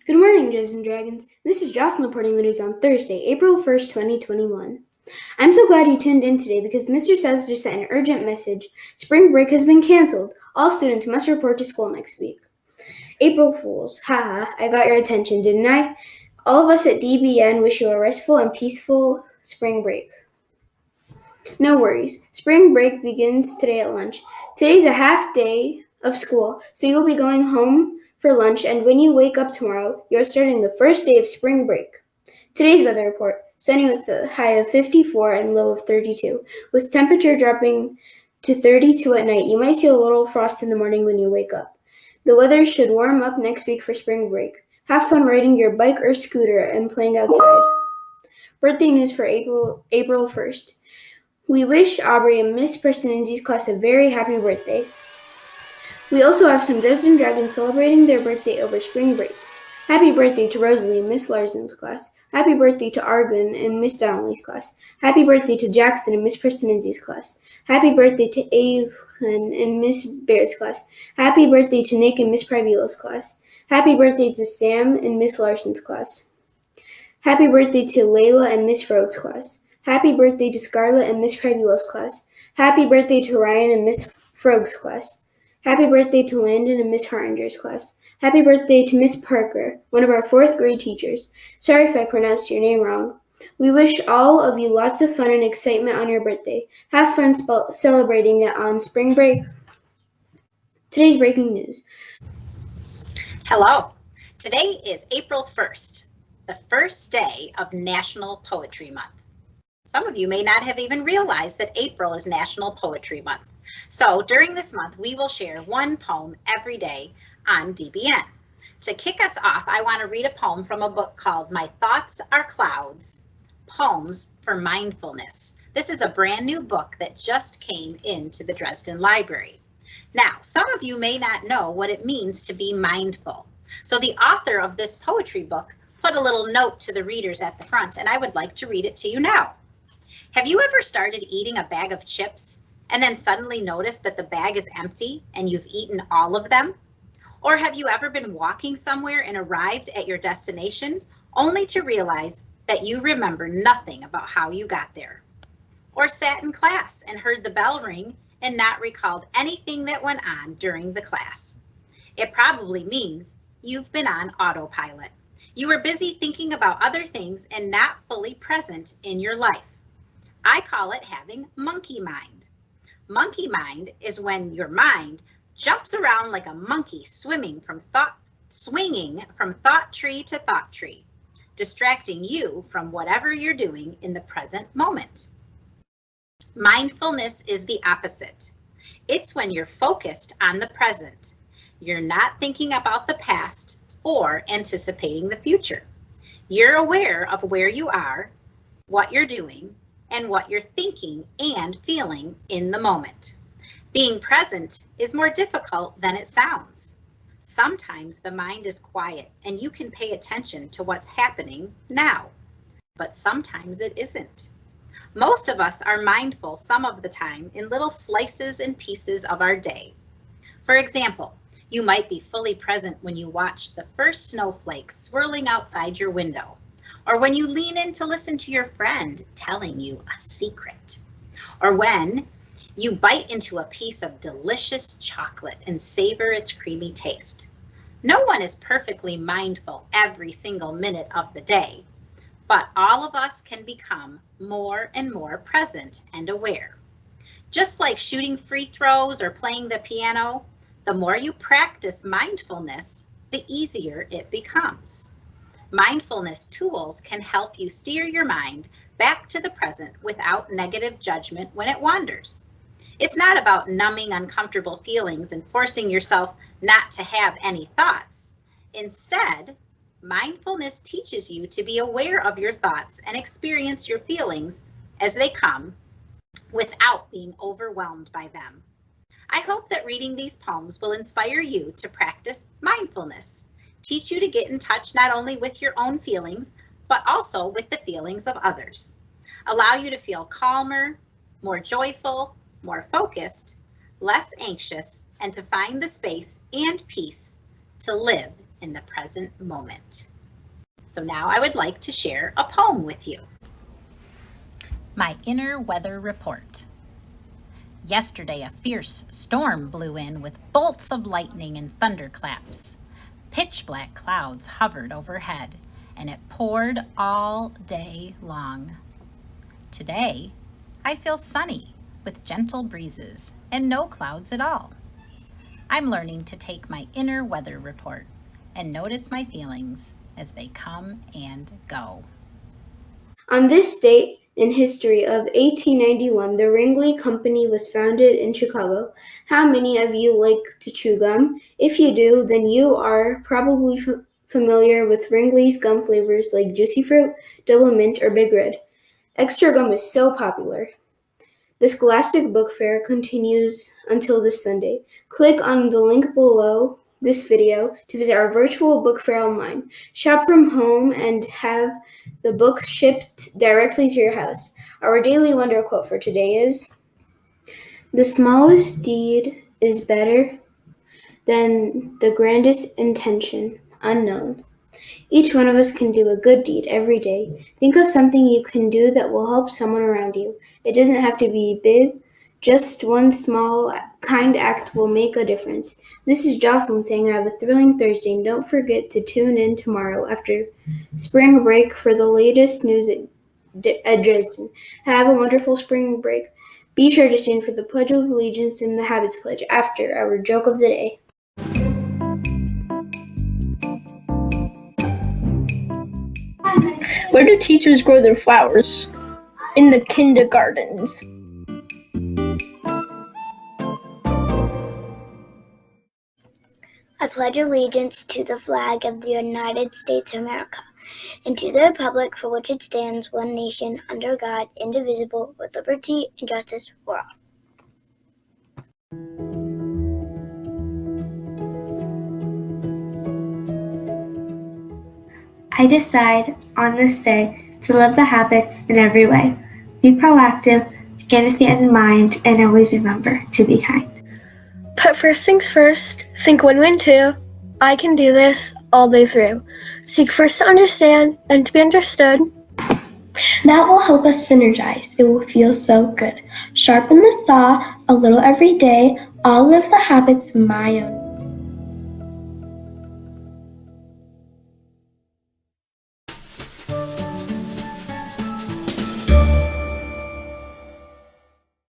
Good morning, Dredges and Dragons. This is Jocelyn reporting the news on Thursday, April 1st, 2021. I'm so glad you tuned in today because Mr. Suggs just sent an urgent message. Spring break has been canceled. All students must report to school next week. April Fools. Haha, I got your attention, didn't I? All of us at DBN wish you a restful and peaceful spring break. No worries. Spring break begins today at lunch. Today's a half day of school, so you'll be going home for lunch, and when you wake up tomorrow, you're starting the first day of spring break. Today's weather report, sunny with a high of 54 and low of 32, with temperature dropping to 32 at night. You might see a little frost in the morning when you wake up. The weather should warm up next week for spring break. Have fun riding your bike or scooter and playing outside. Birthday news for April 1st. We wish Aubrey and Miss Preston class a very happy birthday. We also have some Dredges and Dragons celebrating their birthday over spring break. Happy birthday to Rosalie in Miss Larson's class. Happy birthday to Argun in Miss Donnelly's class. Happy birthday to Jackson in Miss Preston class. Happy birthday to Avon in Miss Baird's class. Happy birthday to Nick in Miss Privilo's class. Happy birthday to Sam in Miss Larson's class. Happy birthday to Layla in Miss Froge's class. Happy birthday to Scarlett in Miss Privilo's class. Happy birthday to Ryan in Miss Froge's class. Happy birthday to Landon in Miss Harringer's class. Happy birthday to Miss Parker, one of our 4th grade teachers. Sorry if I pronounced your name wrong. We wish all of you lots of fun and excitement on your birthday. Have fun celebrating it on spring break. Today's breaking news. Hello. Today is April 1st, the first day of National Poetry Month. Some of you may not have even realized that April is National Poetry Month. So during this month, we will share one poem every day on DBN. To kick us off, I want to read a poem from a book called My Thoughts Are Clouds, Poems for Mindfulness. This is a brand new book that just came into the Dresden Library. Now, some of you may not know what it means to be mindful. So the author of this poetry book put a little note to the readers at the front, and I would like to read it to you now. Have you ever started eating a bag of chips and then suddenly noticed that the bag is empty and you've eaten all of them? Or have you ever been walking somewhere and arrived at your destination only to realize that you remember nothing about how you got there? Or sat in class and heard the bell ring and not recalled anything that went on during the class? It probably means you've been on autopilot. You were busy thinking about other things and not fully present in your life. I call it having monkey mind. Monkey mind is when your mind jumps around like a monkey swinging from thought tree to thought tree, distracting you from whatever you're doing in the present moment. Mindfulness is the opposite. It's when you're focused on the present. You're not thinking about the past or anticipating the future. You're aware of where you are, what you're doing, and what you're thinking and feeling in the moment. Being present is more difficult than it sounds. Sometimes the mind is quiet and you can pay attention to what's happening now, but sometimes it isn't. Most of us are mindful some of the time in little slices and pieces of our day. For example, you might be fully present when you watch the first snowflakes swirling outside your window, or when you lean in to listen to your friend telling you a secret, or when you bite into a piece of delicious chocolate and savor its creamy taste. No one is perfectly mindful every single minute of the day, but all of us can become more and more present and aware. Just like shooting free throws or playing the piano, the more you practice mindfulness, the easier it becomes. Mindfulness tools can help you steer your mind back to the present without negative judgment when it wanders. It's not about numbing uncomfortable feelings and forcing yourself not to have any thoughts. Instead, mindfulness teaches you to be aware of your thoughts and experience your feelings as they come without being overwhelmed by them. I hope that reading these poems will inspire you to practice mindfulness, teach you to get in touch not only with your own feelings, but also with the feelings of others, allow you to feel calmer, more joyful, more focused, less anxious, and to find the space and peace to live in the present moment. So now I would like to share a poem with you. My Inner Weather Report. Yesterday a fierce storm blew in with bolts of lightning and thunderclaps. Pitch black clouds hovered overhead, and it poured all day long. Today, I feel sunny with gentle breezes and no clouds at all. I'm learning to take my inner weather report and notice my feelings as they come and go. On this date in history of 1891, the Wrigley Company was founded in Chicago. How many of you like to chew gum? If you do, then you are probably familiar with Wrigley's gum flavors like Juicy Fruit, Double Mint, or Big Red. Extra gum is so popular. The Scholastic Book Fair continues until this Sunday. Click on the link below this video to visit our virtual book fair online. Shop from home and have the books shipped directly to your house. Our daily wonder quote for today is, "The smallest deed is better than the grandest intention unknown." Each one of us can do a good deed every day. Think of something you can do that will help someone around you. It doesn't have to be big. Just one small, kind act will make a difference. This is Jocelyn saying have a thrilling Thursday, and don't forget to tune in tomorrow after spring break for the latest news at Dresden. Have a wonderful spring break. Be sure to stand for the Pledge of Allegiance and the Habits Pledge after our joke of the day. Where do teachers grow their flowers? In the kindergartens. I pledge allegiance to the flag of the United States of America and to the republic for which it stands, one nation, under God, indivisible, with liberty and justice for all. I decide on this day to live the habits in every way. Be proactive, begin with the end in mind, and always remember to be kind. Put first things first, think win-win too. I can do this all day through. Seek first to understand and to be understood. That will help us synergize. It will feel so good. Sharpen the saw a little every day. I'll live the habits my own way.